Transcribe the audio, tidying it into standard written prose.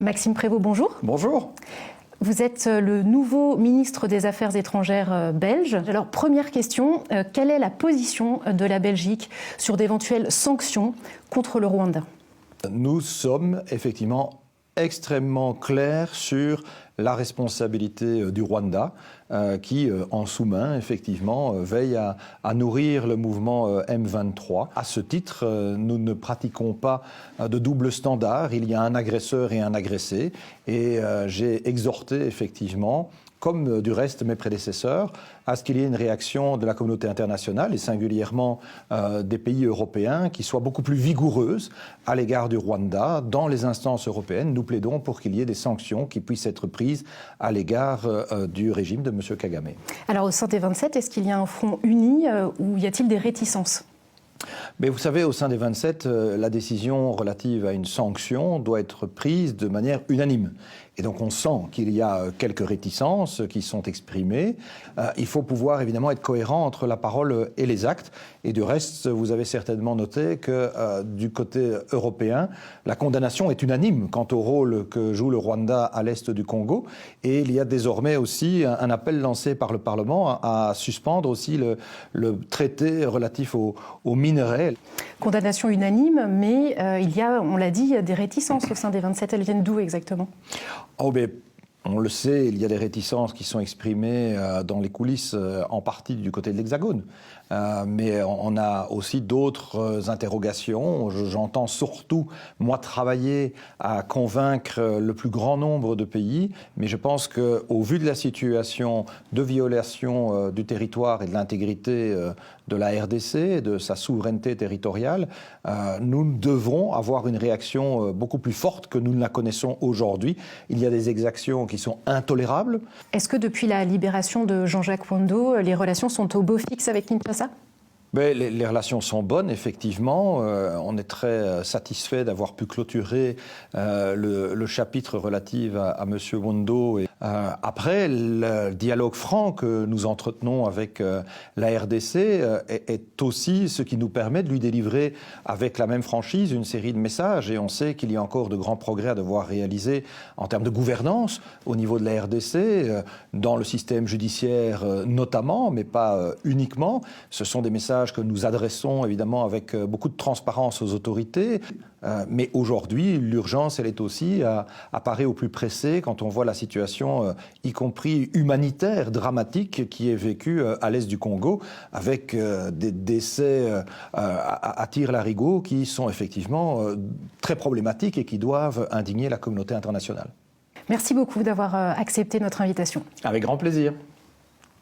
Maxime Prévost, bonjour. Bonjour. Vous êtes le nouveau ministre des Affaires étrangères belge. Alors, première question, quelle est la position de la Belgique sur d'éventuelles sanctions contre le Rwanda? Nous sommes effectivement extrêmement clairs sur la responsabilité du Rwanda qui, en sous-main, effectivement, veille à nourrir le mouvement M23. À ce titre, nous ne pratiquons pas de double standard. Il y a un agresseur et un agressé. Et j'ai exhorté, effectivement, comme du reste mes prédécesseurs, à ce qu'il y ait une réaction de la communauté internationale et singulièrement des pays européens qui soit beaucoup plus vigoureuse à l'égard du Rwanda. Dans les instances européennes, nous plaidons pour qu'il y ait des sanctions qui puissent être prises à l'égard du régime de M. Kagame. Alors au sein des 27, est-ce qu'il y a un front uni ou y a-t-il des réticences ? Mais vous savez, au sein des 27, la décision relative à une sanction doit être prise de manière unanime. Et donc on sent qu'il y a quelques réticences qui sont exprimées. Il faut pouvoir évidemment être cohérent entre la parole et les actes. Et du reste, vous avez certainement noté que du côté européen, la condamnation est unanime quant au rôle que joue le Rwanda à l'est du Congo. Et il y a désormais aussi un appel lancé par le Parlement à suspendre aussi le traité relatif aux minerais. Condamnation unanime, mais il y a, on l'a dit, des réticences au sein des 27. Elles viennent d'où exactement ? Oh, mais on le sait, il y a des réticences qui sont exprimées dans les coulisses, en partie du côté de l'Hexagone. Mais on a aussi d'autres interrogations. J'entends surtout, moi, travailler à convaincre le plus grand nombre de pays. Mais je pense qu'au vu de la situation de violation du territoire et de l'intégrité de la RDC, de sa souveraineté territoriale, nous devrons avoir une réaction beaucoup plus forte que nous ne la connaissons aujourd'hui. Il y a des exactions qui sont intolérables. Est-ce que depuis la libération de Jean-Jacques Wando, les relations sont au beau fixe avec Kinshasa ? Mais les relations sont bonnes, effectivement. On est très satisfait d'avoir pu clôturer le chapitre relatif à M. Wando. Après, le dialogue franc que nous entretenons avec la RDC est aussi ce qui nous permet de lui délivrer avec la même franchise une série de messages. Et on sait qu'il y a encore de grands progrès à devoir réaliser en termes de gouvernance au niveau de la RDC, dans le système judiciaire notamment, mais pas uniquement. Ce sont des messages que nous adressons évidemment avec beaucoup de transparence aux autorités. Mais aujourd'hui, l'urgence, elle est aussi apparaît au plus pressé quand on voit la situation, y compris humanitaire, dramatique, qui est vécue à l'est du Congo, avec des décès à tir-larigot qui sont effectivement très problématiques et qui doivent indigner la communauté internationale. Merci beaucoup d'avoir accepté notre invitation. Avec grand plaisir.